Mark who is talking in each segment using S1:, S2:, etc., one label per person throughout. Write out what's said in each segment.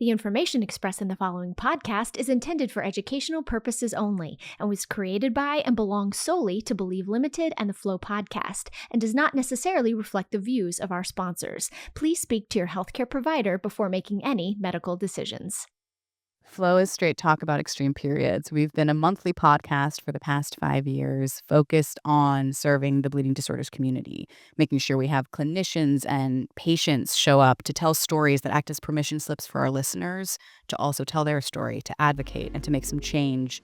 S1: The information expressed in the following podcast is intended for educational purposes only and was created by and belongs solely to Believe Limited and the Flow podcast and does not necessarily reflect the views of our sponsors. Please speak to your healthcare provider before making any medical decisions.
S2: Flow is straight talk about extreme periods. We've been a monthly podcast for the past 5 years focused on serving the bleeding disorders community, making sure we have clinicians and patients show up to tell stories that act as permission slips for our listeners, to also tell their story, to advocate, and to make some change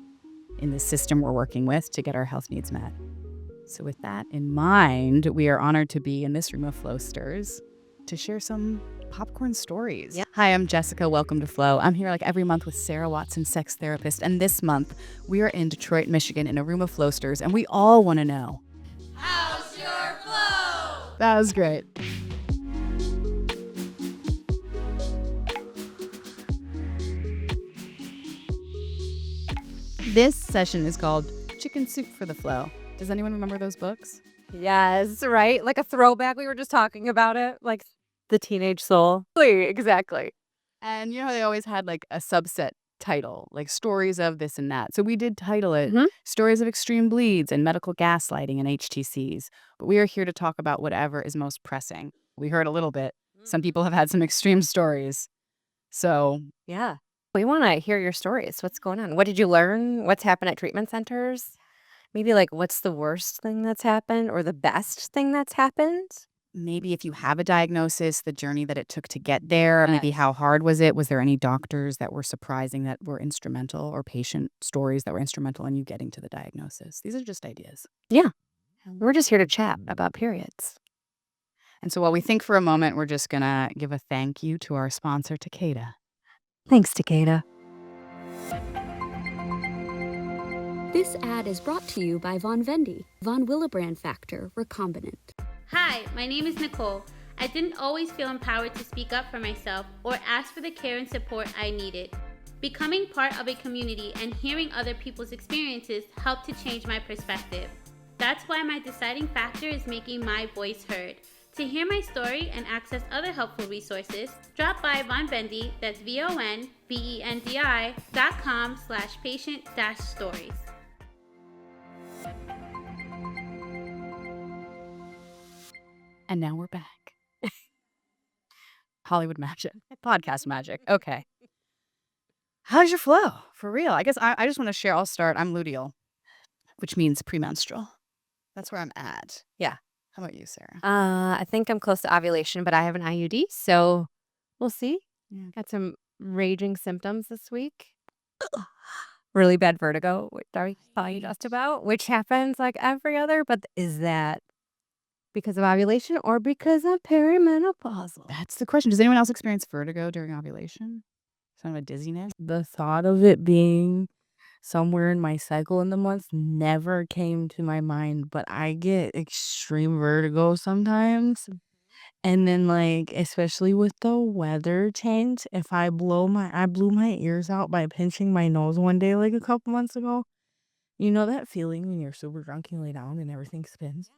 S2: in the system we're working with to get our health needs met. So with that in mind, we are honored to be in this room of Flowsters to share some popcorn stories.
S3: Yep.
S2: Hi, I'm Jessica. Welcome to Flow. I'm here like every month with Sarah Watson, sex therapist. And this month, we are in Detroit, Michigan in a room of Flowsters. And we all want to know,
S4: how's your flow?
S2: That was great. This session is called Chicken Soup for the Flow. Does anyone remember those books?
S3: Yes, right? Like a throwback. We were just talking about it. Like the teenage soul. Exactly.
S2: And you know, they always had like a subset title, like stories of this and that. So we did title it Stories of Extreme Bleeds and Medical Gaslighting and HTCs. But we are here to talk about whatever is most pressing. We heard a little bit. Some people have had some extreme stories. So
S3: yeah, we want to hear your stories. What's going on? What did you learn? What's happened at treatment centers? Maybe like what's the worst thing that's happened or the best thing that's happened?
S2: maybe if you have a diagnosis, the journey that it took to get there, maybe how hard was it? Was there any doctors that were surprising that were instrumental, or patient stories that were instrumental in you getting to the diagnosis? These are just ideas.
S3: Yeah. We're just here to chat about periods.
S2: And so while we think for a moment, we're just going to give a thank you to our sponsor, Takeda.
S3: Thanks, Takeda.
S5: This ad is brought to you by Von Vendy, Von Willebrand Factor Recombinant.
S4: Hi, my name is Nicole. I didn't always feel empowered to speak up for myself or ask for the care and support I needed. Becoming part of a community and hearing other people's experiences helped to change my perspective. That's why my deciding factor is making my voice heard. To hear my story and access other helpful resources, drop by Von Vendy, that's VONVENDI.com/patient-stories.
S2: And now we're back. Hollywood magic. Podcast magic. Okay. How's your flow? For real. I guess I just want to share. I'll start. I'm luteal, which means premenstrual. That's where I'm at.
S3: Yeah.
S2: How about you, Sarah?
S3: I think I'm close to ovulation, but I have an IUD, so we'll see.
S2: Yeah.
S3: Got some raging symptoms this week. Really bad vertigo, which I thought you just about, which happens like every other, but is that because of ovulation or because of perimenopausal?
S2: That's the question. Does anyone else experience vertigo during ovulation? Some of a dizziness?
S6: The thought of it being somewhere in my cycle in the month never came to my mind, but I get extreme vertigo sometimes. And then, like, especially with the weather change, if I blew my ears out by pinching my nose one day, like a couple months ago. You know that feeling when you're super drunk, you lay down and everything spins?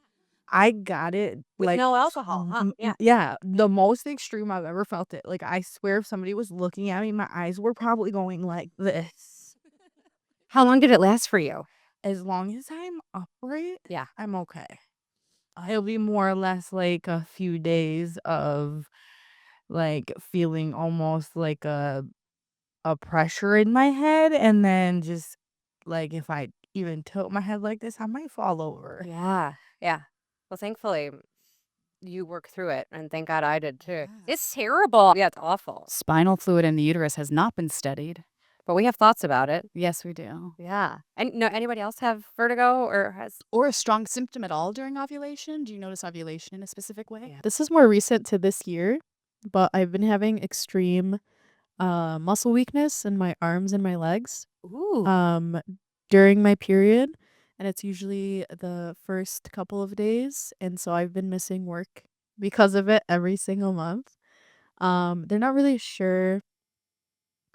S6: I got it
S3: With
S6: like
S3: no alcohol, huh? Yeah.
S6: yeah, the most extreme I've ever felt it. Like, I swear if somebody was looking at me, my eyes were probably going like this.
S3: How long did it last for you?
S6: As long as I'm upright,
S3: Yeah.
S6: I'm okay. It'll be more or less like a few days of like feeling almost like a pressure in my head, and then just like if I even tilt my head like this, I might fall over.
S3: Yeah. Yeah. Well, thankfully, you worked through it, and thank God I did too.
S2: Yeah.
S3: It's terrible. Yeah, it's awful.
S2: Spinal fluid in the uterus has not been studied.
S3: But we have thoughts about it.
S2: Yes, we do.
S3: Yeah. And no, anybody else have vertigo or has?
S2: Or a strong symptom at all during ovulation? Do you notice ovulation in a specific way?
S3: Yeah.
S7: This is more recent to this year, but I've been having extreme muscle weakness in my arms and my legs
S3: Ooh.
S7: during my period, and it's usually the first couple of days, and so I've been missing work because of it every single month. They're not really sure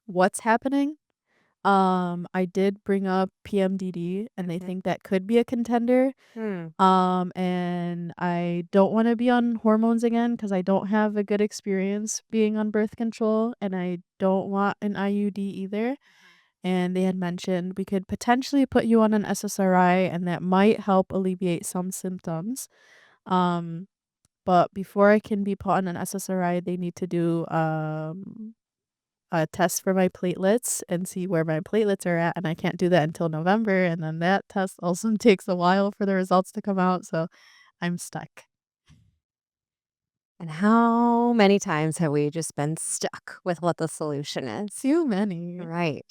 S7: what's happening, I did bring up PMDD, and they think that could be a contender.
S3: Hmm.
S7: And I don't want to be on hormones again because I don't have a good experience being on birth control, and I don't want an IUD either. And they had mentioned we could potentially put you on an SSRI, and that might help alleviate some symptoms. Um, but before I can be put on an SSRI, they need to do a test for my platelets and see where my platelets are at, and I can't do that until November, and then that test also takes a while for the results to come out, so I'm stuck.
S3: And how many times have we just been stuck with what the solution is?
S7: Too many.
S3: Right.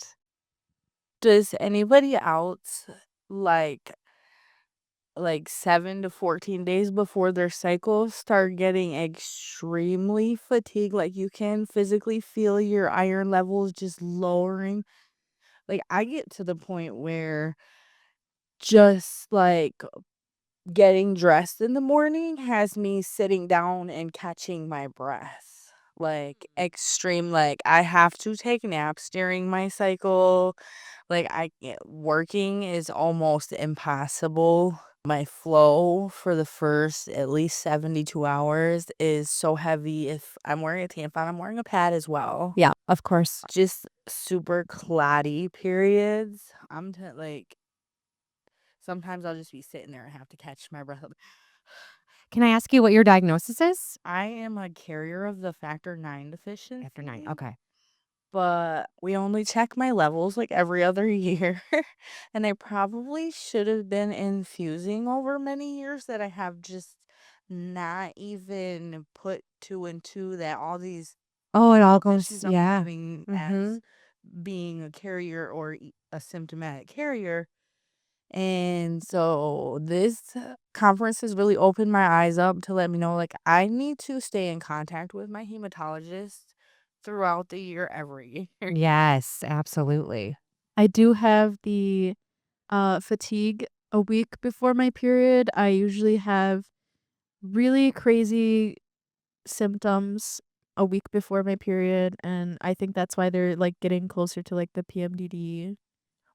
S6: Does anybody else like 7 to 14 days before their cycle start getting extremely fatigued? Like you can physically feel your iron levels just lowering. Like I get to the point where just like getting dressed in the morning has me sitting down and catching my breath. Like extreme, like I have to take naps during my cycle. Like working is almost impossible. My flow for the first at least 72 hours is so heavy. If I'm wearing a tampon, I'm wearing a pad as well.
S3: Yeah, of course.
S6: Just super clotty periods. Like sometimes I'll just be sitting there and have to catch my breath.
S3: Can I ask you what your diagnosis is?
S6: I am a carrier of the factor 9 deficiency.
S3: After 9. Okay.
S6: But we only check my levels like every other year. And I probably should have been infusing over many years that I have just not even put two and two that all these
S3: Oh, it all goes,
S6: issues I'm
S3: yeah.
S6: having as being a carrier or a symptomatic carrier. And so this conference has really opened my eyes up to let me know, like, I need to stay in contact with my hematologist throughout the year every year.
S3: Yes, absolutely.
S7: I do have the fatigue a week before my period. I usually have really crazy symptoms a week before my period, and I think that's why they're like getting closer to like the PMDD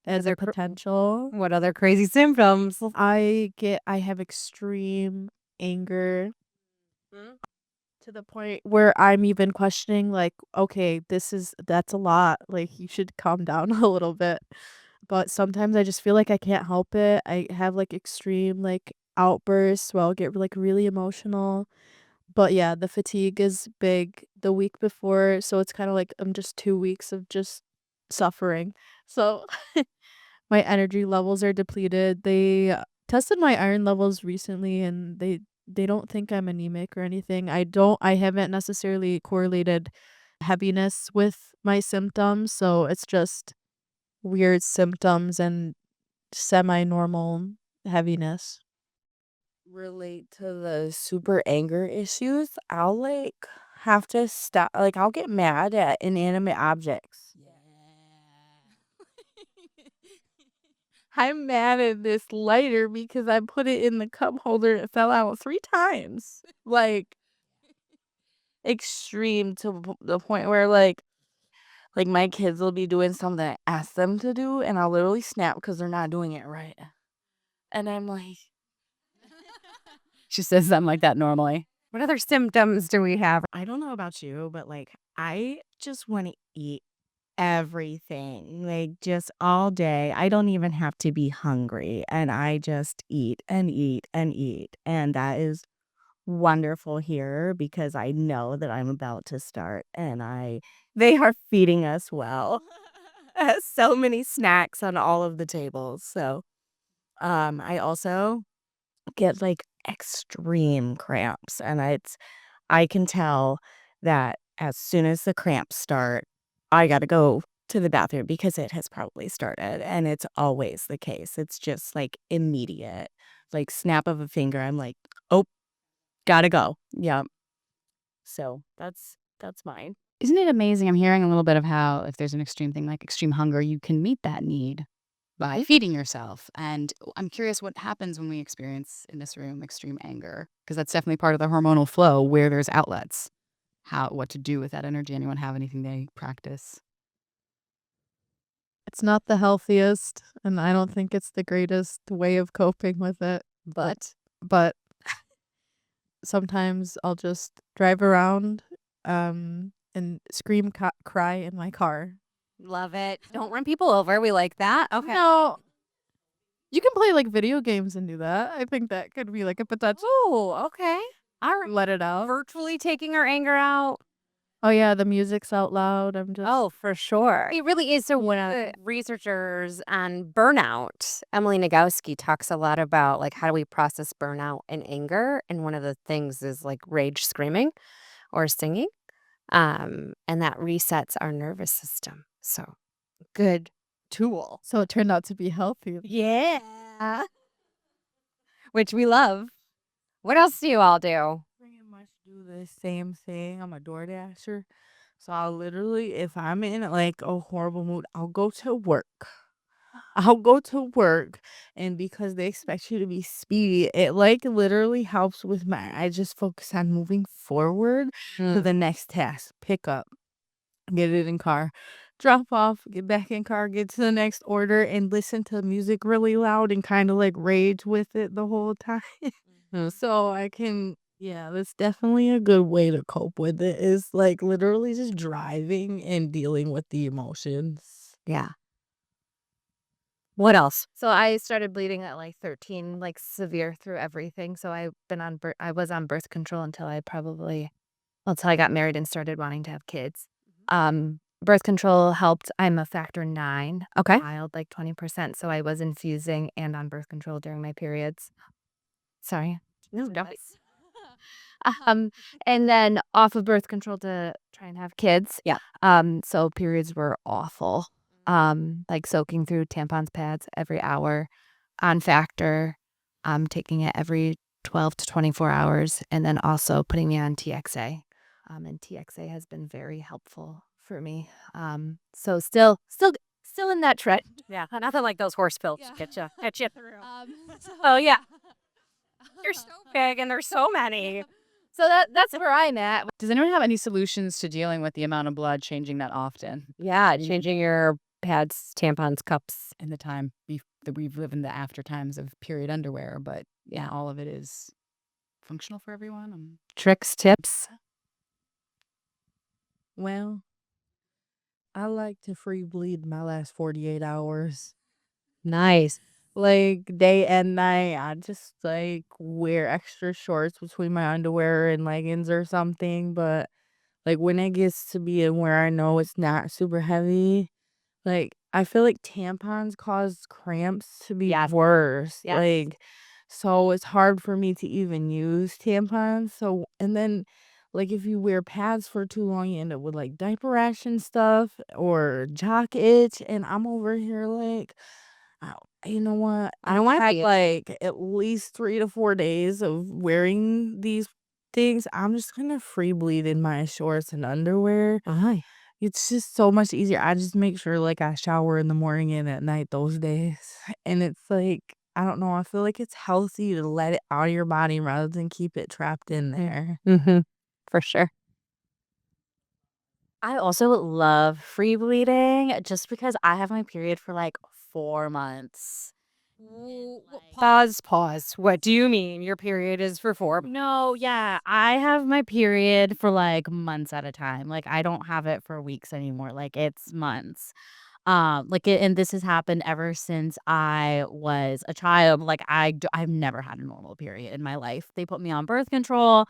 S7: as a potential.
S3: What other crazy symptoms?
S7: I have extreme anger to the point where I'm even questioning like, okay, that's a lot. Like you should calm down a little bit. But sometimes I just feel like I can't help it. I have like extreme like outbursts where I'll get like really emotional. But yeah, the fatigue is big the week before, so it's kind of like I'm just 2 weeks of just suffering. So my energy levels are depleted. They tested my iron levels recently, and they don't think I'm anemic or anything. I haven't necessarily correlated heaviness with my symptoms, so it's just weird symptoms and semi-normal heaviness.
S6: Relate to the super anger issues. I'll like have to stop, like, I'll get mad at inanimate objects. I'm mad at this lighter because I put it in the cup holder and it fell out 3 times. Like extreme to the point where like my kids will be doing something I ask them to do and I'll literally snap because they're not doing it right. And I'm like,
S2: She says something like that normally.
S3: What other symptoms do we have?
S8: I don't know about you, but like I just want to eat everything, like just all day. I don't even have to be hungry, and I just eat and eat and eat. And that is wonderful here because I know that I'm about to start and they are feeding us well. So many snacks on all of the tables. So I also get like extreme cramps, and I can tell that as soon as the cramps start, I got to go to the bathroom because it has probably started, and it's always the case. It's just like immediate, like snap of a finger. I'm like, oh, gotta go. Yeah. So that's mine.
S2: Isn't it amazing? I'm hearing a little bit of how if there's an extreme thing like extreme hunger, you can meet that need by feeding yourself. And I'm curious what happens when we experience in this room extreme anger, because that's definitely part of the hormonal flow where there's outlets. What to do with that energy? Anyone have anything they practice?
S7: It's not the healthiest, and I don't think it's the greatest way of coping with it.
S3: But
S7: But sometimes I'll just drive around and scream cry in my car.
S3: love it. Don't run people over. We like that. Okay.
S7: No, you can play like video games and do that. I think that could be like a potential.
S3: Oh, okay. All right.
S7: Let it out.
S3: Virtually taking our anger out.
S7: Oh yeah, the music's out loud. I'm just
S3: Oh, for sure. It really is. So one of the researchers on burnout, Emily Nagoski, talks a lot about like how do we process burnout and anger. And one of the things is like rage screaming or singing. And that resets our nervous system. So good tool.
S7: so it turned out to be healthy.
S3: Yeah. Which we love. What else do you all do?
S6: Pretty much do the same thing. I'm a DoorDasher. So I'll literally, if I'm in like a horrible mood, I'll go to work. I'll go to work, and because they expect you to be speedy, it like literally helps with I just focus on moving forward to the next task. Pick up, get it in car, drop off, get back in car, get to the next order, and listen to music really loud and kind of like rage with it the whole time. So I can, yeah, that's definitely a good way to cope with it, is like literally just driving and dealing with the emotions.
S3: Yeah. What else?
S9: So I started bleeding at like 13, like severe through everything. So I was on birth control until I got married and started wanting to have kids. Birth control helped. I'm a factor 9
S3: Okay.
S9: child, like 20%. So I was infusing and on birth control during my periods. Sorry.
S3: No, don't.
S9: And then off of birth control to try and have kids.
S3: Yeah.
S9: So periods were awful. Like soaking through tampons pads every hour on factor, taking it every 12 to 24 hours, and then also putting me on TXA. And TXA has been very helpful for me. So still in that trend.
S3: Yeah. Nothing like those horse pills get you through. Oh, yeah. You're so big and there's so many.
S9: So that's where I'm at.
S2: Does anyone have any solutions to dealing with the amount of blood changing that often
S3: Yeah. Changing your pads, tampons, cups.
S2: in the time that we've lived in the after times of period underwear? But yeah, all of it is functional for everyone.
S3: Tricks, tips.
S6: Well, I like to free bleed my last 48 hours.
S3: Nice.
S6: Like day and night, I just like wear extra shorts between my underwear and leggings or something. But like when it gets to be in where I know it's not super heavy, like I feel like tampons cause cramps to be
S3: Yes.
S6: worse.
S3: Yes.
S6: Like, so it's hard for me to even use tampons. So, and then like if you wear pads for too long, you end up with like diaper rash and stuff or jock itch. And I'm over here like, you know what?
S3: I don't want to
S6: had
S3: be
S6: like at least 3 to 4 days of wearing these things. I'm just gonna free bleed in my shorts and underwear. It's just so much easier. I just make sure like I shower in the morning and at night those days. And it's like, I don't know, I feel like it's healthy to let it out of your body rather than keep it trapped in there.
S3: For sure.
S10: I also love free bleeding just because I have my period for like 4 months.
S3: Pause. What do you mean? Your period is for 4?
S10: No, yeah, I have my period for like months at a time. Like I don't have it for weeks anymore. Like it's months. And this has happened ever since I was a child. Like I've never had a normal period in my life. They put me on birth control,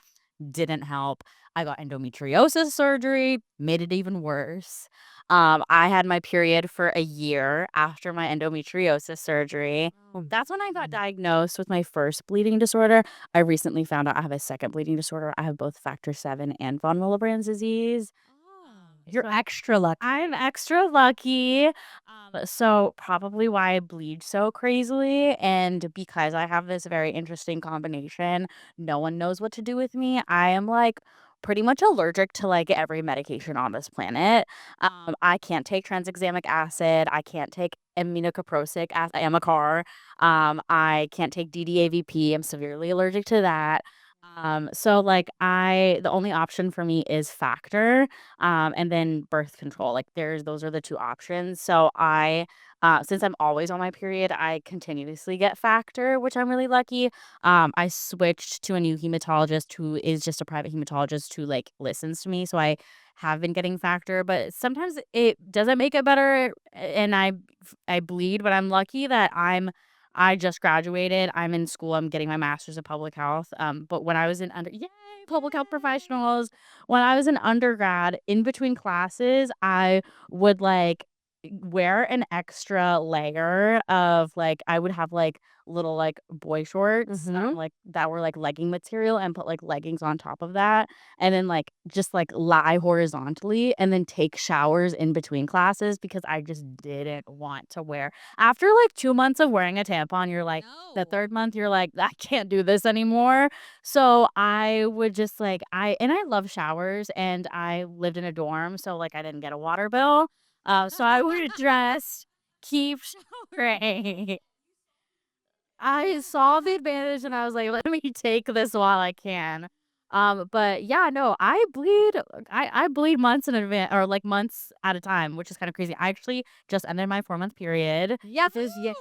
S10: didn't help. I got endometriosis surgery, made it even worse. I had my period for a year after my endometriosis surgery. That's when I got diagnosed with my first bleeding disorder. I recently found out I have a second bleeding disorder. I have both factor 7 and von Willebrand's disease.
S3: You're extra lucky.
S10: I'm extra lucky. So probably why I bleed so crazily. And because I have this very interesting combination, no one knows what to do with me. I am like pretty much allergic to like every medication on this planet. I can't take tranexamic acid. I can't take aminocaprosic acid. I am a car. I can't take DDAVP. I'm severely allergic to that. So like the only option for me is factor, and then birth control. Like those are the two options. So since I'm always on my period, I continuously get factor, which I'm really lucky. I switched to a new hematologist who is just a private hematologist who like listens to me. So I have been getting factor, but sometimes it doesn't make it better, and I bleed. But I'm lucky that I just graduated. I'm in school. I'm getting my master's in public health. But when I was yay, public health professionals. When I was in undergrad, in between classes, I would like wear an extra layer of like I would have like little like boy shorts like that were like legging material and put like leggings on top of that and then like just like lie horizontally and then take showers in between classes because I just didn't want to wear. After like 2 months of wearing a tampon, you're like the third month you're like I can't do this anymore. So I would just like I love showers and I lived in a dorm, so like I didn't get a water bill. So I would just keep showering. I saw the advantage and I was like, let me take this while I can. But yeah, no, I bleed months in advance or like months at a time, which is kind of crazy. I actually just ended my 4-month period.
S3: Yes. Yeah.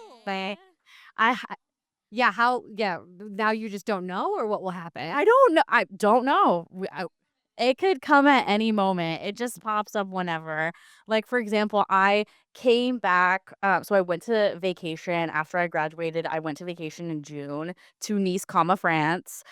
S10: I
S3: Yeah. Now you just don't know, or what will happen?
S10: I don't know. I don't know. It could come at any moment. It just pops up whenever. Like, for example, I came back. So I went to vacation after I graduated. I went to vacation in June to Nice, comma, France.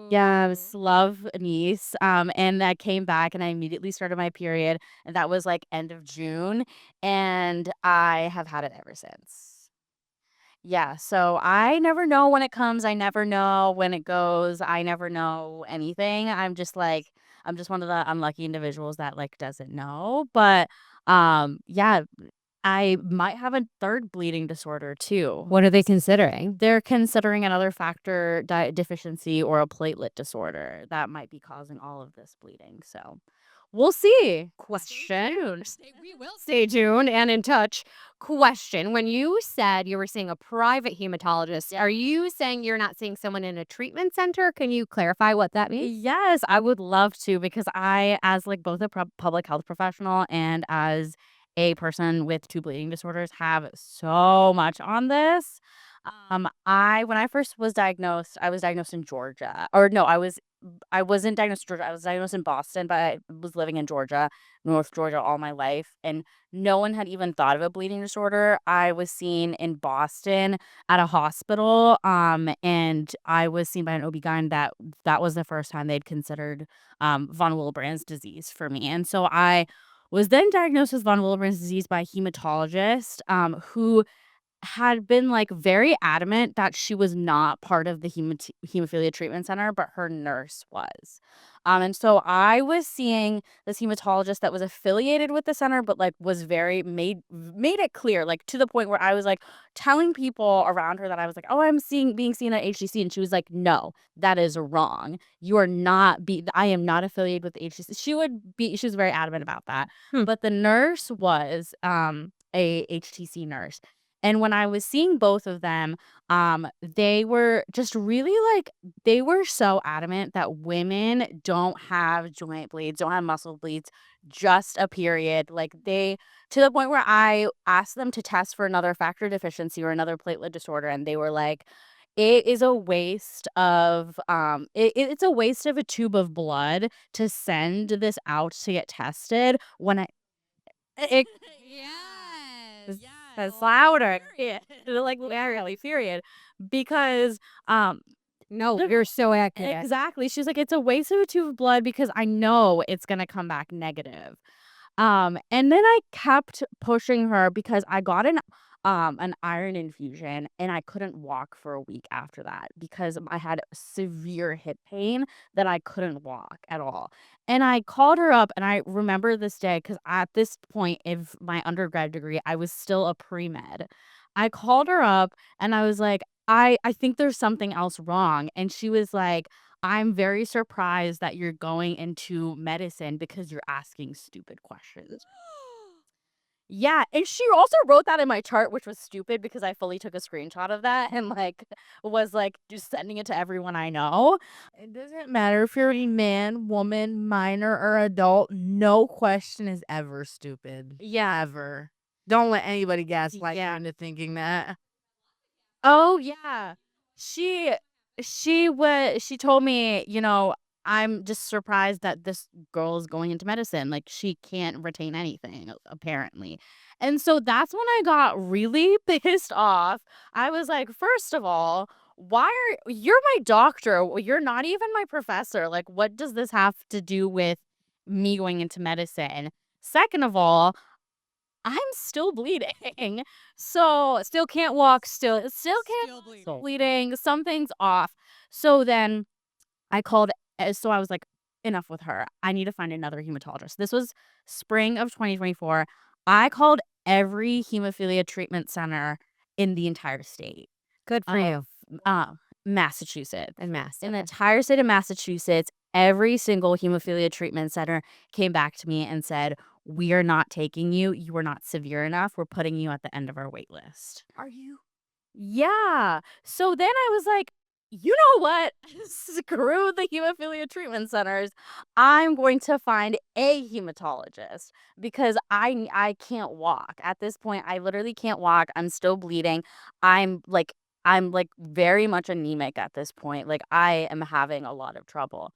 S10: Yes, love Nice. And I came back and I immediately started my period. And that was like end of June. And I have had it ever since. Yeah, so I never know when it comes. I never know when it goes. I never know anything. I'm just one of the unlucky individuals that like doesn't know. But yeah, I might have a third bleeding disorder too.
S3: What are they considering?
S10: They're considering another factor diet deficiency or a platelet disorder that might be causing all of this bleeding. So we'll see.
S3: Question. We will stay tuned and in touch. Question. When you said you were seeing a private hematologist, are you saying you're not seeing someone in a treatment center? Can you clarify what that means?
S10: Yes, I would love to because I, as like both a public health professional and as a person with two bleeding disorders, have so much on this. When I first was diagnosed, I was diagnosed in Georgia, or no, I wasn't diagnosed in Georgia. I was diagnosed in Boston, but I was living in Georgia, North Georgia, all my life, and no one had even thought of a bleeding disorder. I was seen in Boston at a hospital, and I was seen by an OB-GYN that was the first time they'd considered von Willebrand's disease for me. And so I was then diagnosed with von Willebrand's disease by a hematologist who had been like very adamant that she was not part of the hemophilia treatment center, but her nurse was. And so I was seeing this hematologist that was affiliated with the center, but like was very made it clear, like to the point where I was like telling people around her that I was like, oh, being seen at HTC, and she was like, no, that is wrong. You are not I am not affiliated with HTC. She was very adamant about that. But the nurse was a HTC nurse. And when I was seeing both of them, they were just really like, they were so adamant that women don't have joint bleeds, don't have muscle bleeds, just a period. Like to the point where I asked them to test for another factor deficiency or another platelet disorder. And they were like, it is a waste of, it's a waste of a tube of blood to send this out to get tested when it, That's louder. Period. Like literally, period. Because
S3: No, you're so accurate.
S10: exactly. She's like, it's a waste of a tube of blood because I know it's gonna come back negative. And then I kept pushing her because I got an iron infusion and I couldn't walk for a week after that because I had severe hip pain that I couldn't walk at all. And I called her up and I remember this day because at this point of my undergrad degree, I was still a pre-med. I called her up and I was like, I think there's something else wrong. And she was like, I'm very surprised that you're going into medicine because you're asking stupid questions. Yeah, and she also wrote that in my chart, which was stupid because I fully took a screenshot of that and like was like just sending it to everyone I know.
S6: It doesn't matter if you're a man, woman, minor, or adult. No question is ever stupid.
S10: Yeah.
S6: Ever. Don't let anybody gaslight you
S10: Yeah.
S6: into thinking that.
S10: Oh yeah. She she told me, I'm just surprised that this girl is going into medicine. Like she can't retain anything apparently. And so that's when I got really pissed off. I was like, first of all, why are you're my doctor? You're not even my professor. Like what does this have to do with me going into medicine? Second of all, I'm still bleeding. So, still can't walk, still can't bleeding. Something's off. So then I called so I was like, enough with her. I need to find another hematologist. This was spring of 2024. I called every hemophilia treatment center in the entire state.
S3: Good for you.
S10: Uh, Massachusetts.
S3: And Mass.
S10: In the entire state of Massachusetts, every single hemophilia treatment center came back to me and said, "We are not taking you. You are not severe enough. We're putting you at the end of our wait list."
S6: Are you?
S10: Yeah. So then I was like, you know what? Screw the hemophilia treatment centers. I'm going to find a hematologist because I can't walk. At this point, I literally can't walk. I'm still bleeding. I'm like very much anemic at this point. Like I am having a lot of trouble.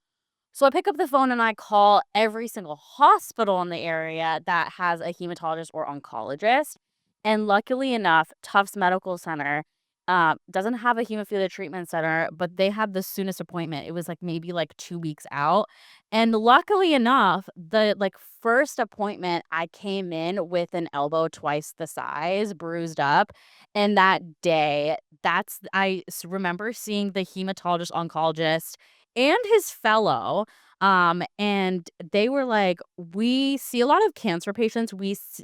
S10: So I pick up the phone and I call every single hospital in the area that has a hematologist or oncologist. And luckily enough, Tufts Medical Center doesn't have a hemophilia treatment center, but they had the soonest appointment. It was like maybe like 2 weeks out. And luckily enough, the like first appointment, I came in with an elbow twice the size, bruised up. And that day, remember seeing the hematologist oncologist and his fellow. And they were like, we see a lot of cancer patients.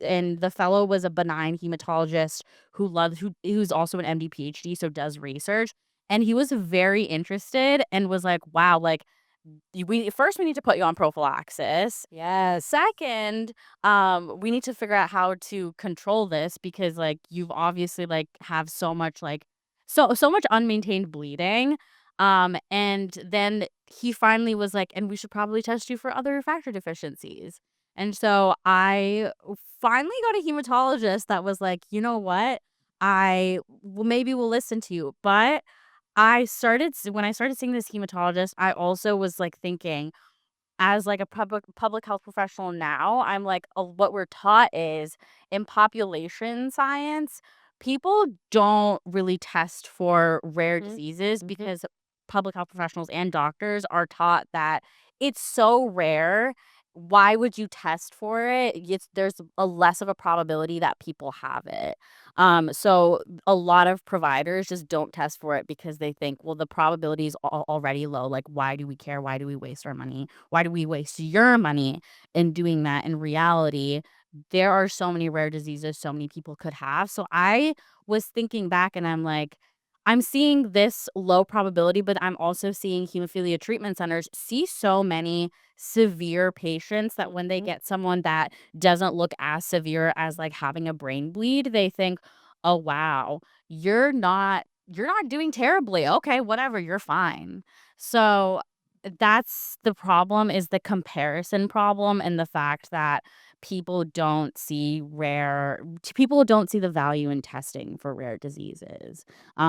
S10: And the fellow was a benign hematologist who's also an MD PhD, so does research. And he was very interested and was like, wow, like we need to put you on prophylaxis.
S3: Yes.
S10: Second, we need to figure out how to control this because like you've obviously like have so much like so much unmaintained bleeding. And then he finally was like, and we should probably test you for other factor deficiencies. And so I finally got a hematologist that was like, you know what? Maybe we'll listen to you. But when I started seeing this hematologist, I also was like thinking, as like a public health professional now, I'm like, what we're taught is in population science, people don't really test for rare diseases because public health professionals and doctors are taught that it's so rare. Why would you test for it? There's a less of a probability that people have it. So a lot of providers just don't test for it because they think, well, the probability is already low. Like, why do we care? Why do we waste our money? Why do we waste your money in doing that? In reality, there are so many rare diseases so many people could have. So I was thinking back and I'm like, I'm seeing this low probability, but I'm also seeing hemophilia treatment centers see so many severe patients that when they get someone that doesn't look as severe as like having a brain bleed, they think, "Oh wow, you're not doing terribly. Okay, whatever, you're fine." So that's the problem is the comparison problem and the fact that people don't see the value in testing for rare diseases,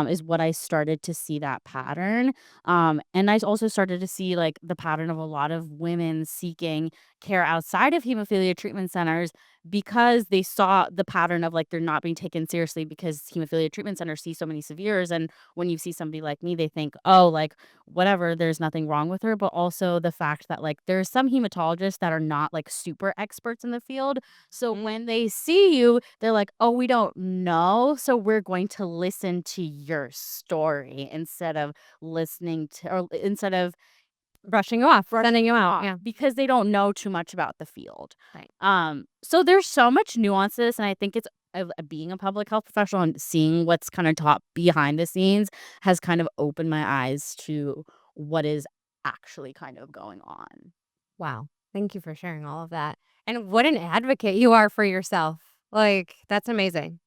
S10: is what I started to see that pattern. And I also started to see like the pattern of a lot of women seeking care outside of hemophilia treatment centers because they saw the pattern of like they're not being taken seriously because hemophilia treatment centers see so many severes. And when you see somebody like me, they think, oh, like whatever, there's nothing wrong with her. But also the fact that like there's some hematologists that are not like super experts in the field. So when they see you, they're like, oh, we don't know. So we're going to listen to your story instead of
S3: Brushing you off, sending you out. Yeah.
S10: because they don't know too much about the field.
S3: Right.
S10: So there's so much nuances, and I think it's being a public health professional and seeing what's kind of taught behind the scenes has kind of opened my eyes to what is actually kind of going on.
S3: Wow. Thank you for sharing all of that. And what an advocate you are for yourself. Like, that's amazing.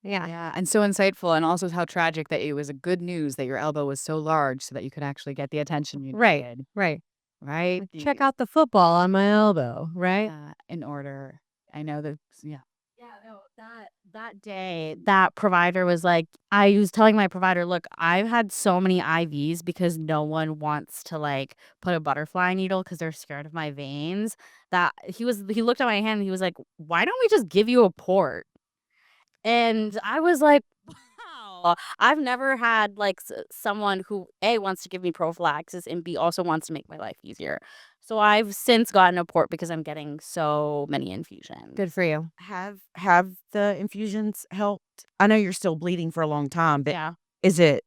S3: Yeah.
S2: Yeah, and so insightful, and also how tragic that it was a good news that your elbow was so large so that you could actually get the attention you
S3: Right.
S2: needed,
S3: Right.
S2: right?
S3: Check out the football on my elbow, right?
S2: In order. I know that, yeah.
S10: Yeah, no, that day, that provider was like, I was telling my provider, look, I've had so many IVs because no one wants to like put a butterfly needle because they're scared of my veins. That he looked at my hand and he was like, why don't we just give you a port? And I was like, wow, I've never had like someone who A wants to give me prophylaxis and B also wants to make my life easier. So I've since gotten a port because I'm getting so many infusions.
S3: Good for you.
S8: Have the infusions helped? I know you're still bleeding for a long time, but
S10: Yeah.
S8: is it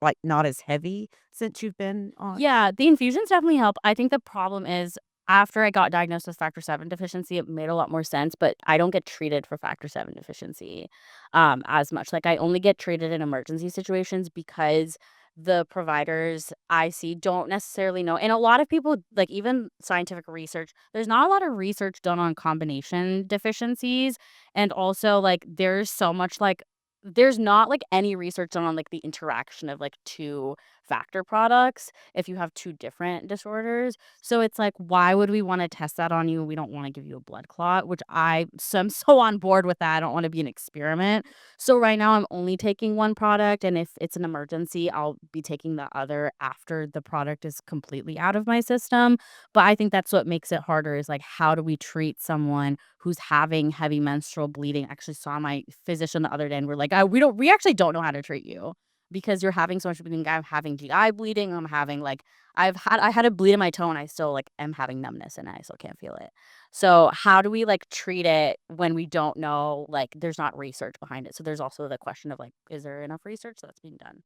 S8: like not as heavy since you've been on?
S10: Yeah, the infusions definitely help. I think the problem is after I got diagnosed with factor 7 deficiency, it made a lot more sense, but I don't get treated for factor 7 deficiency as much. Like I only get treated in emergency situations because the providers I see don't necessarily know. And a lot of people, like even scientific research, there's not a lot of research done on combination deficiencies. And also like there's so much like there's not like any research done on like the interaction of like two factor products if you have two different disorders. So it's like, why would we want to test that on you? We don't want to give you a blood clot, which I'm so on board with that. I don't want to be an experiment. So right now I'm only taking one product, and if it's an emergency, I'll be taking the other after the product is completely out of my system. But I think that's what makes it harder is like, how do we treat someone who's having heavy menstrual bleeding? I actually saw my physician the other day and we're like, we actually don't know how to treat you because you're having so much bleeding. I'm having GI bleeding. I'm having like I had a bleed in my toe and I still like am having numbness and I still can't feel it. So how do we like treat it when we don't know, like there's not research behind it? So there's also the question of like, is there enough research that's being done?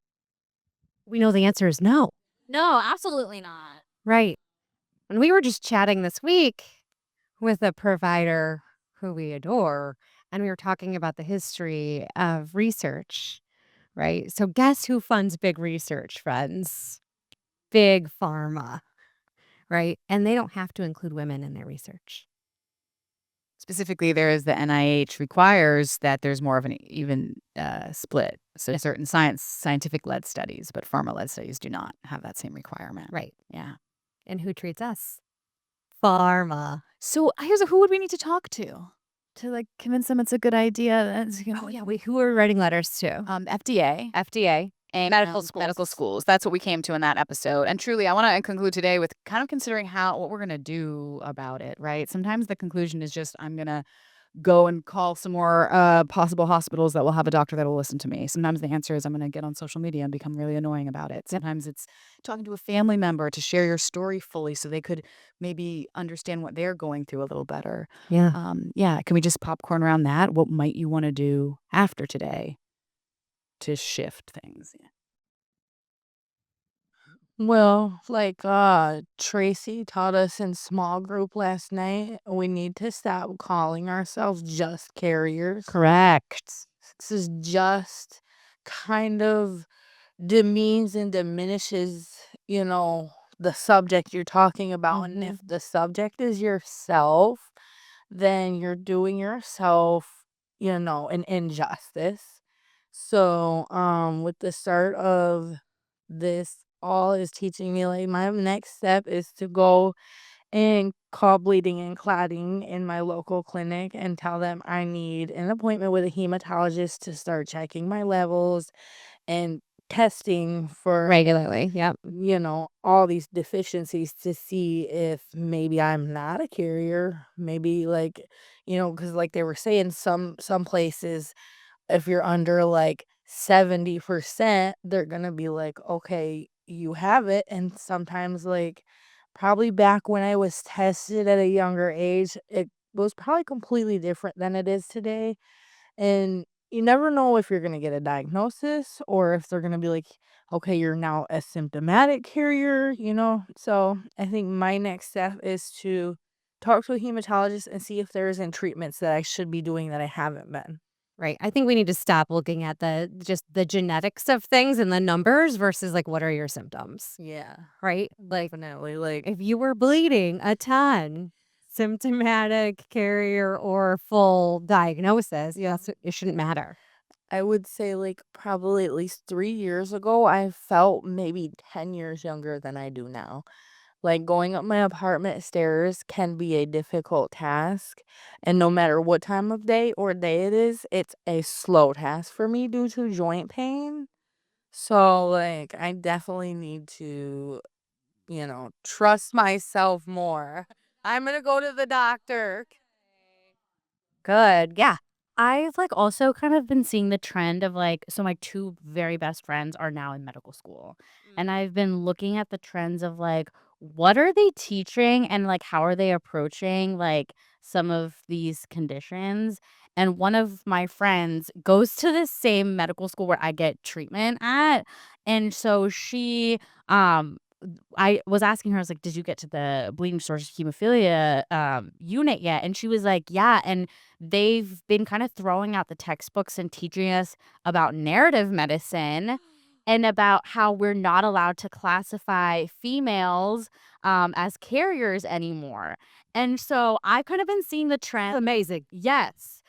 S3: We know the answer is no.
S10: No, absolutely not.
S3: Right. And we were just chatting this week with a provider who we adore, and we were talking about the history of research, right? So guess who funds big research, friends? Big pharma, right? And they don't have to include women in their research.
S2: Specifically, there is the NIH requires that there's more of an even split. So certain scientific-led studies, but pharma-led studies do not have that same requirement.
S3: Right.
S2: Yeah.
S3: And who treats us? Pharma.
S2: So who would we need to talk to like convince them it's a good idea?
S3: Oh, yeah. Who are we writing letters to?
S2: FDA.
S3: FDA.
S2: And medical schools. That's what we came to in that episode. And truly, I want to conclude today with kind of considering what we're going to do about it, right? Sometimes the conclusion is just, I'm going to go and call some more possible hospitals that will have a doctor that will listen to me. Sometimes the answer is I'm going to get on social media and become really annoying about it. Sometimes it's talking to a family member to share your story fully so they could maybe understand what they're going through a little better.
S3: Yeah.
S2: Yeah. Can we just popcorn around that? What might you want to do after today to shift things? Yeah.
S6: Well, like Tracy taught us in small group last night, we need to stop calling ourselves just carriers.
S3: Correct.
S6: This is just kind of demeans and diminishes, the subject you're talking about. And if the subject is yourself, then you're doing yourself, an injustice. So, with the start of this all is teaching me like my next step is to go and call bleeding and clotting in my local clinic and tell them I need an appointment with a hematologist to start checking my levels and testing for
S3: Regularly. Yep.
S6: all these deficiencies to see if maybe I'm not a carrier. Maybe like, because like they were saying, some places if you're under like 70%, they're gonna be like, okay, you have it. And sometimes like probably back when I was tested at a younger age, it was probably completely different than it is today. And you never know if you're gonna get a diagnosis or if they're gonna be like, okay, you're now a symptomatic carrier. So I think my next step is to talk to a hematologist and see if there isn't treatments that I should be doing that I haven't been.
S3: Right. I think we need to stop looking at the genetics of things and the numbers versus like what are your symptoms?
S6: Yeah.
S3: Right? Like
S6: Definitely. Like
S3: if you were bleeding a ton, symptomatic carrier or full diagnosis, yes, it shouldn't matter.
S6: I would say like probably at least 3 years ago, I felt maybe 10 years younger than I do now. Like going up my apartment stairs can be a difficult task. And no matter what time of day or day it is, it's a slow task for me due to joint pain. So, like, I definitely need to, trust myself more. I'm gonna go to the doctor.
S3: Good. Yeah.
S10: I've like also kind of been seeing the trend of like, so my two very best friends are now in medical school. And I've been looking at the trends of like, what are they teaching and like, how are they approaching like some of these conditions? And one of my friends goes to the same medical school where I get treatment at. And so I was asking her, I was like, did you get to the bleeding disorders hemophilia unit yet? And she was like, yeah. And they've been kind of throwing out the textbooks and teaching us about narrative medicine and about how we're not allowed to classify females as carriers anymore. And so I've kind of been seeing the trend.
S3: Amazing.
S10: Yes.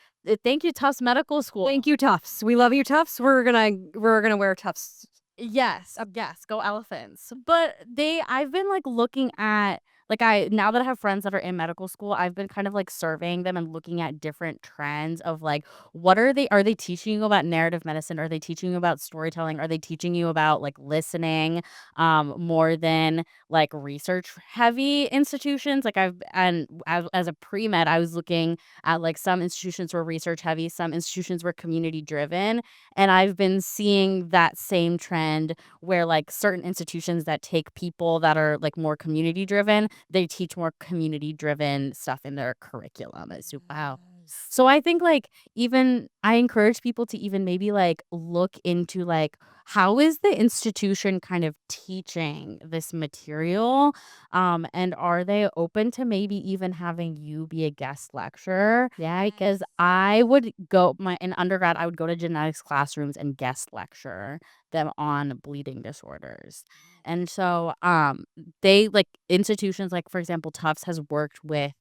S10: Thank you, Tufts Medical School.
S3: Thank you, Tufts. We love you, Tufts. We're gonna wear Tufts.
S10: Yes, yes, go elephants. But I've been like looking at now that I have friends that are in medical school, I've been kind of like surveying them and looking at different trends of like what are they teaching you about narrative medicine? Are they teaching you about storytelling? Are they teaching you about like listening more than like research heavy institutions? Like as a pre-med, I was looking at like some institutions were research heavy, some institutions were community driven. And I've been seeing that same trend where like certain institutions that take people that are like more community driven, they teach more community driven stuff in their curriculum. It's wow. So I think like even I encourage people to even maybe like look into like how is the institution kind of teaching this material, and are they open to maybe even having you be a guest lecturer? Yeah, because I would go in undergrad, I would go to genetics classrooms and guest lecture them on bleeding disorders. And so they like institutions like for example Tufts has worked with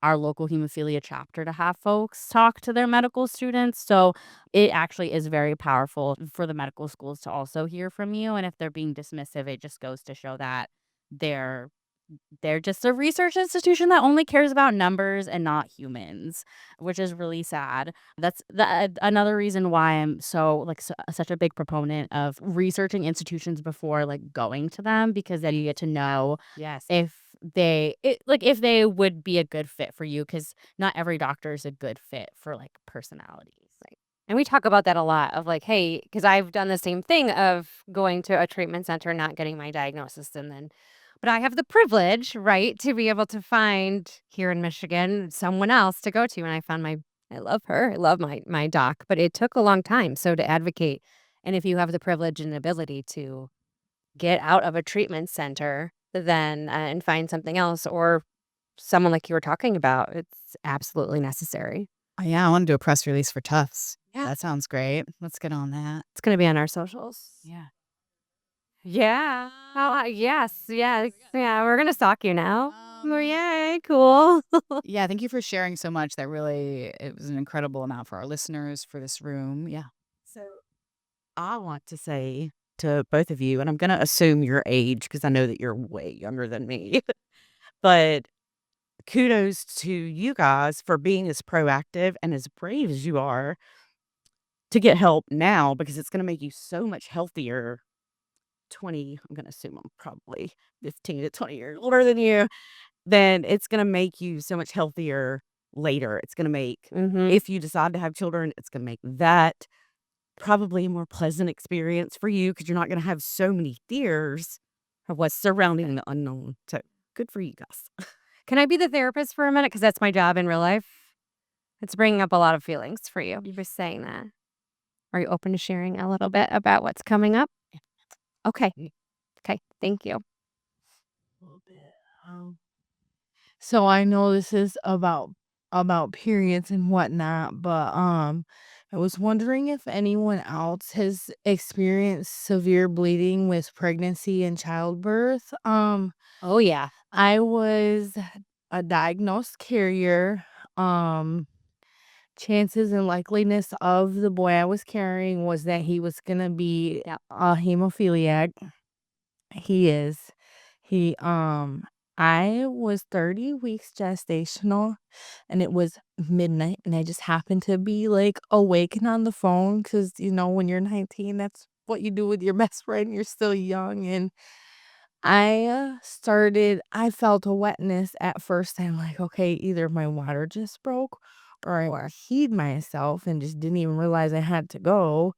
S10: our local hemophilia chapter to have folks talk to their medical students. So it actually is very powerful for the medical schools to also hear from you. And if they're being dismissive, it just goes to show that they're they're just a research institution that only cares about numbers and not humans, which is really sad. That's another reason why I'm such a big proponent of researching institutions before like going to them, because then you get to know
S3: Yes.
S10: if if they would be a good fit for you, because not every doctor is a good fit for like personalities.
S3: And we talk about that a lot of like, hey, because I've done the same thing of going to a treatment center, not getting my diagnosis, but I have the privilege, right, to be able to find here in Michigan someone else to go to. And I love her. I love my doc, but it took a long time. So to advocate, and if you have the privilege and ability to get out of a treatment center, then and find something else or someone like you were talking about, it's absolutely necessary.
S2: Oh, yeah, I want to do a press release for Tufts.
S3: Yeah.
S2: That sounds great. Let's get on that.
S3: It's going to be on our socials.
S2: Yeah.
S3: Yeah. Oh, yes. Yeah. Yeah. We're going to stalk you now. Oh, yay. Cool.
S2: Yeah, thank you for sharing so much. It was an incredible amount for our listeners, for this room. Yeah.
S8: So I want to say to both of you, and I'm going to assume your age because I know that you're way younger than me, but kudos to you guys for being as proactive and as brave as you are to get help now because it's going to make you so much healthier. I'm going to assume I'm probably 15 to 20 years older than you. Then it's going to make you so much healthier later. It's going to make, if you decide to have children, it's going to make that probably a more pleasant experience for you because you're not going to have so many fears of what's surrounding the unknown. So good for you guys.
S3: Can I be the therapist for a minute? Because that's my job in real life. It's bringing up a lot of feelings for you. You were saying that. Are you open to sharing a little bit about what's coming up? Okay. Okay. Thank you.
S6: A little bit. So I know this is about periods and whatnot, but I was wondering if anyone else has experienced severe bleeding with pregnancy and childbirth.
S3: Oh, yeah.
S6: I was a diagnosed carrier. Um, Chances and likeliness of the boy I was carrying was that he was gonna be a hemophiliac. He is. He I was 30 weeks gestational and it was midnight and I just happened to be like awake and on the phone cuz when you're 19 that's what you do with your best friend. You're still young and I felt a wetness at first. I'm like, okay, either my water just broke or I peed myself and just didn't even realize I had to go.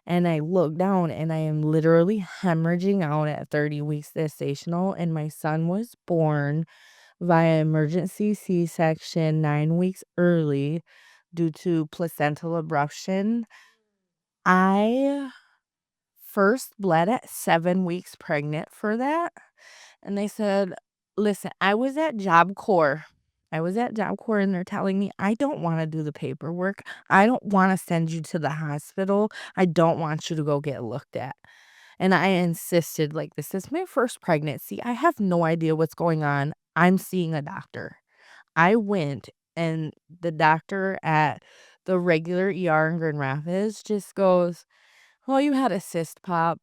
S6: And I look down and I am literally hemorrhaging out at 30 weeks gestational. And my son was born via emergency C-section 9 weeks early due to placental abruption. I first bled at 7 weeks pregnant for that. And they said, listen, I was at Job Corps. And they're telling me, I don't want to do the paperwork. I don't want to send you to the hospital. I don't want you to go get looked at. And I insisted, like, this is my first pregnancy. I have no idea what's going on. I'm seeing a doctor. I went, and the doctor at the regular ER in Grand Rapids just goes, well, you had a cyst pop.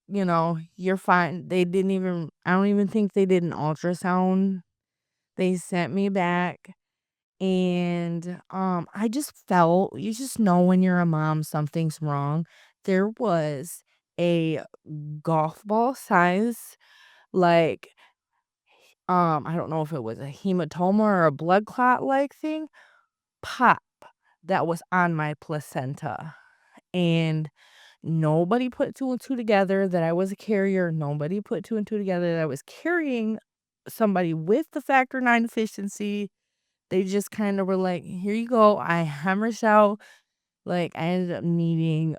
S6: You're fine. I don't even think they did an ultrasound. They sent me back and I just felt, you just know when you're a mom something's wrong. There was a golf ball size, like I don't know if it was a hematoma or a blood clot like thing, pop that was on my placenta. And nobody put two and two together that I was a carrier. Nobody put two and two together that I was carrying somebody with the factor 9 deficiency. They just kind of were like, here you go. I hemorrhaged out. Like, I ended up needing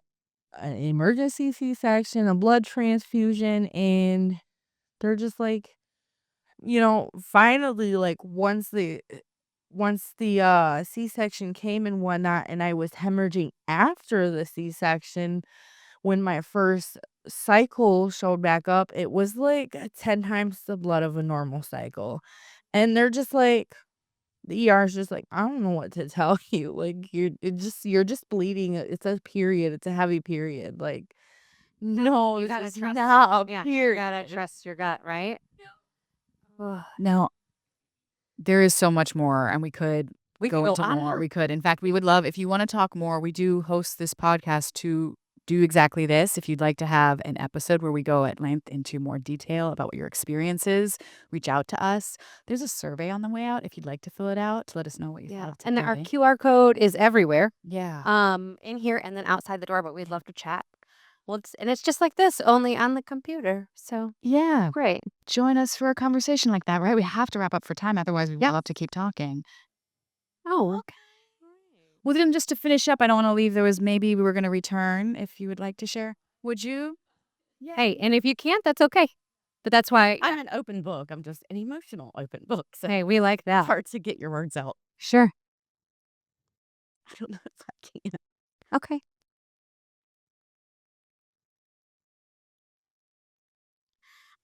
S6: an emergency C-section, a blood transfusion, and they're just like, finally, like, once the C-section came and whatnot, and I was hemorrhaging after the C-section, when my first cycle showed back up, it was like 10 times the blood of a normal cycle. And they're just like, the ER is just like, I don't know what to tell you. Like, you're just bleeding. It's a period. It's a heavy period. Like, no,
S3: You
S6: this
S3: gotta
S6: is
S3: trust.
S6: not a
S3: Yeah, you
S6: period.
S3: gotta trust your gut, right?
S2: Now, there is so much more, and we could
S6: We
S2: go
S6: can go
S2: into more.
S6: on.
S2: We could. In fact, we would love, if you want to talk more, we do host this podcast to do exactly this. If you'd like to have an episode where we go at length into more detail about what your experience is, reach out to us. There's a survey on the way out if you'd like to fill it out to let us know what you thought of
S3: And our
S2: today.
S3: QR code is everywhere.
S2: Yeah.
S3: In here and then outside the door, but we'd love to chat. Well, it's just like this, only on the computer. So
S2: Yeah.
S3: great.
S2: Join us for a conversation like that, right? We have to wrap up for time. Otherwise, we will have to keep talking.
S3: Oh, okay.
S2: Well, then just to finish up, I don't want to leave. Maybe we were going to return if you would like to share. Would you?
S3: Yeah. Hey, and if you can't, that's okay. But that's why
S6: I'm an open book. I'm just an emotional open book. So
S3: hey, we like that.
S6: it's hard to get your words out.
S3: Sure.
S6: I don't know if I can.
S3: Okay.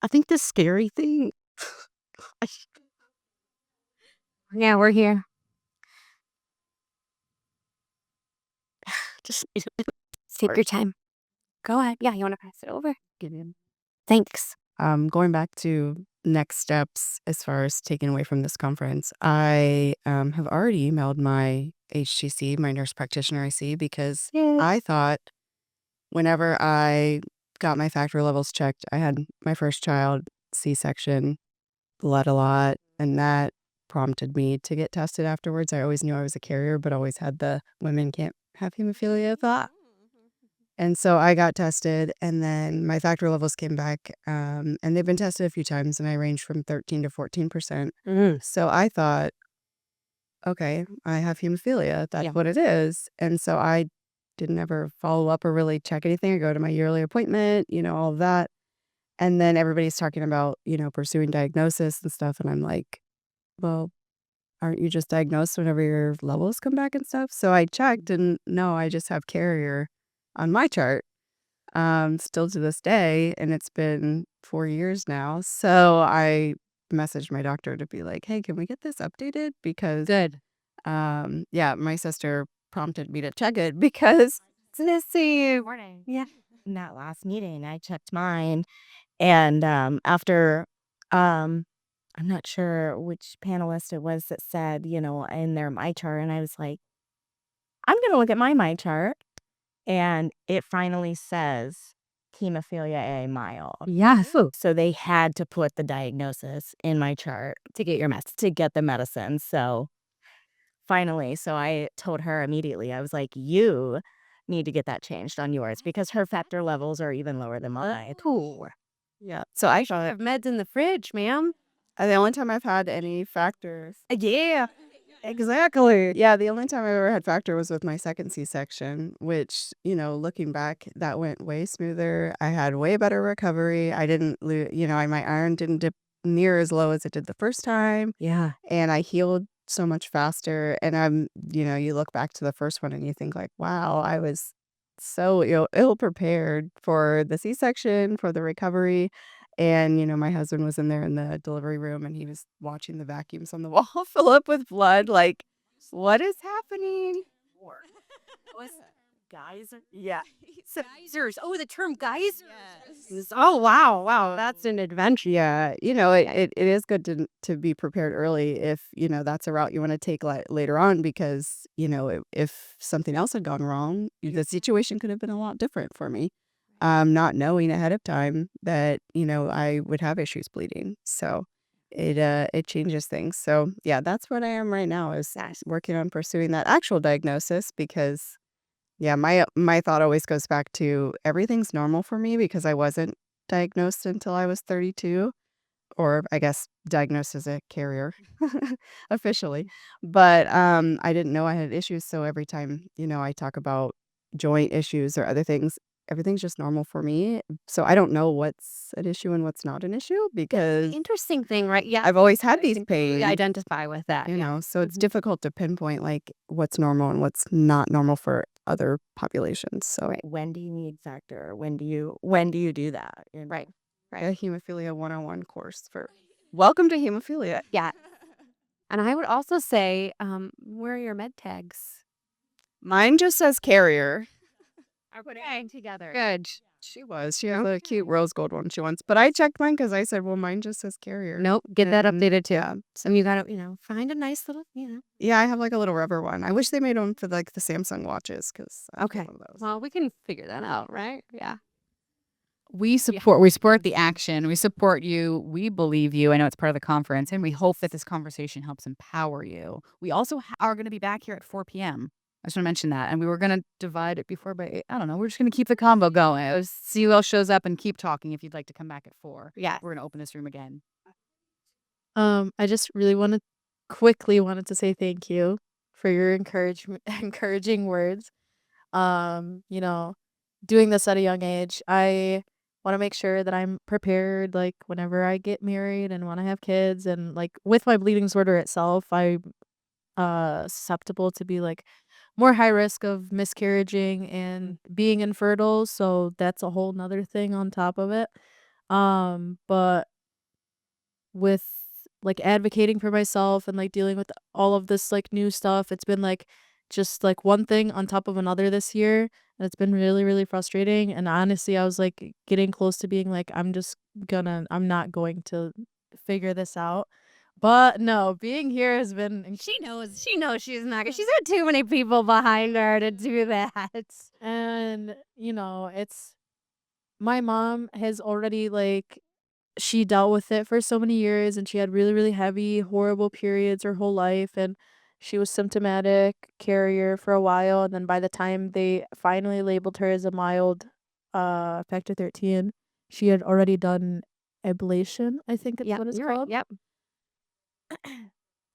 S6: I think the scary thing.
S3: Yeah, we're here.
S6: Just
S3: Take your time. Go ahead. Yeah, you want to pass it over? Thanks.
S11: Going back to next steps as far as taking away from this conference, I have already emailed my HTC, my nurse practitioner I see, because I thought whenever I got my factor levels checked, I had my first child, C-section, bled a lot, and that prompted me to get tested afterwards. I always knew I was a carrier, but always had the women can't have hemophilia thought. And so I got tested, and then my factor levels came back, and they've been tested a few times, and I ranged from 13 to 14%. So I thought, okay, I have hemophilia. That's what it is. And so I didn't ever follow up or really check anything. I go to my yearly appointment, all of that. And then everybody's talking about, pursuing diagnosis and stuff. And I'm like, well, aren't you just diagnosed whenever your levels come back and stuff? So I checked, and no, I just have carrier on my chart, still to this day, and it's been 4 years now. So I messaged my doctor to be like, hey, can we get this updated? Because
S3: Good.
S11: yeah, my sister prompted me to check it because
S3: Missy.
S9: Morning.
S8: Yeah. In that last meeting, I checked mine. And after, I'm not sure which panelist it was that said, in their my chart. And I was like, I'm going to look at my chart. And it finally says hemophilia A mild.
S3: Yes.
S8: So they had to put the diagnosis in my chart
S3: To get your mess.
S8: to get the medicine. So finally, so I told her immediately, I was like, you need to get that changed on yours because her factor levels are even lower than mine.
S3: Ooh.
S11: yeah. So I
S3: I have meds in the fridge, ma'am.
S11: the only time I've had any factors.
S8: Yeah, exactly.
S11: Yeah, the only time I ever had factor was with my second C-section, which, looking back, that went way smoother. I had way better recovery. I didn't lose, my iron didn't dip near as low as it did the first time.
S3: Yeah.
S11: And I healed so much faster. And you look back to the first one and you think like, wow, I was so ill prepared for the C-section, for the recovery. And, my husband was in there in the delivery room and he was watching the vacuums on the wall fill up with blood. Like, what is happening?
S8: Guys,
S11: Yeah.
S3: Geysers. Oh, the term geysers. Yes. Oh, wow. Wow. That's an adventure.
S11: Yeah. It is good to be prepared early if, that's a route you want to take later on because, if something else had gone wrong, the situation could have been a lot different for me. Not knowing ahead of time that, I would have issues bleeding. So it changes things. So yeah, that's what I am right now is working on pursuing that actual diagnosis because yeah, my thought always goes back to everything's normal for me because I wasn't diagnosed until I was 32 or I guess diagnosed as a carrier officially. But I didn't know I had issues, so every time, I talk about joint issues or other things, everything's just normal for me. So I don't know what's an issue and what's not an issue because
S3: Interesting thing, right? Yeah.
S11: I've always had these
S3: We
S11: pains.
S3: identify with that.
S11: So it's difficult to pinpoint like what's normal and what's not normal for other populations. So
S8: when do you need factor? When do you do that?
S3: Right.
S11: a hemophilia 101 course for welcome to hemophilia.
S3: Yeah. And I would also say, where are your med tags?
S11: Mine just says carrier.
S3: Are putting together.
S11: Good. She was. She has a cute rose gold one she wants. But I checked mine because I said, well, mine just says carrier.
S3: Nope. Get that updated too.
S11: Yeah.
S3: So you gotta, find a nice little,
S11: Yeah, I have like a little rubber one. I wish they made one for like the Samsung watches because
S3: Okay.
S11: one of those.
S3: Well, we can figure that out, right? Yeah.
S2: We support the action. We support you. We believe you. I know it's part of the conference, and we hope that this conversation helps empower you. We also are going to be back here at 4 p.m. I just want to mention that. And we were going to divide it before, but I don't know. We're just going to keep the combo going. See who else shows up and keep talking if you'd like to come back at 4.
S3: Yeah.
S2: We're going to open this room again.
S7: I just really wanted to say thank you for your encouraging words. Doing this at a young age, I want to make sure that I'm prepared, like whenever I get married and want to have kids, and like with my bleeding disorder itself, I'm susceptible to be like more high risk of miscarriaging and being infertile. So that's a whole nother thing on top of it. But with like advocating for myself and like dealing with all of this like new stuff, it's been like just like one thing on top of another this year, and it's been really really frustrating. And honestly, I was like getting close to being like I'm not going to figure this out. But no, being here has been
S3: She knows she's not. She's had too many people behind her to do that.
S7: and it's my mom has already like she dealt with it for so many years, and she had really really heavy horrible periods her whole life, and she was symptomatic carrier for a while, and then by the time they finally labeled her as a mild factor 13, she had already done ablation, I think it's
S3: Yeah,
S7: what it's
S3: you're right.
S7: called.
S3: Yep.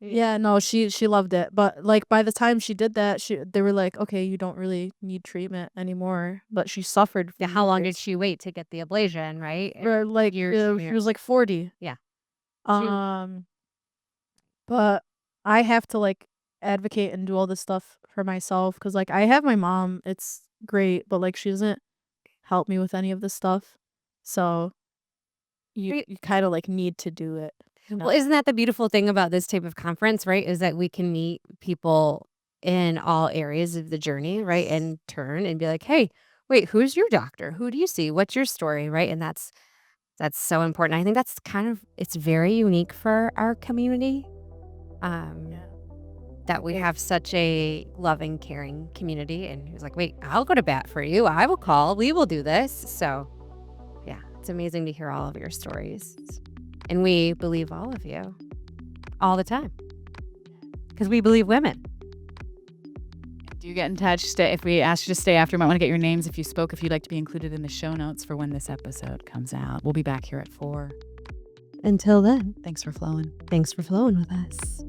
S7: Yeah, no, she loved it. But like by the time she did that, they were like, "Okay, you don't really need treatment anymore." But she suffered for
S3: Yeah. How long did
S7: years.
S3: she wait to get the ablation? Right.
S7: Or like
S3: Years.
S7: she was like 40.
S3: Yeah.
S7: Um but I have to like advocate and do all this stuff for myself cuz like I have my mom. It's great, but like she doesn't help me with any of this stuff. So you kind of like need to do it.
S3: Well, isn't that the beautiful thing about this type of conference, right? Is that we can meet people in all areas of the journey, right? And turn and be like, hey, wait, who's your doctor? Who do you see? What's your story, right? And that's so important. I think that's it's very unique for our community. That we have such a loving, caring community. And he was like, wait, I'll go to bat for you. I will call. We will do this. So yeah, it's amazing to hear all of your stories. And we believe all of you all the time because we believe women.
S2: Do get in touch. If we ask you to stay after, you might want to get your names if you'd like to be included in the show notes for when this episode comes out. We'll be back here at 4.
S3: Until then,
S2: Thanks for flowing.
S3: thanks for flowing with us.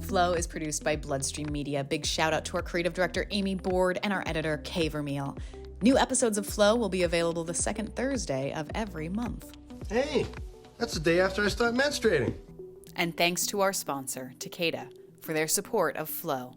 S12: Flow is produced by Bloodstream Media. Big shout out to our creative director, Amy Board, and our editor, Kay Vermeil. New episodes of Flow will be available the second Thursday of every month.
S13: Hey, that's the day after I start menstruating.
S12: And thanks to our sponsor, Takeda, for their support of Flow.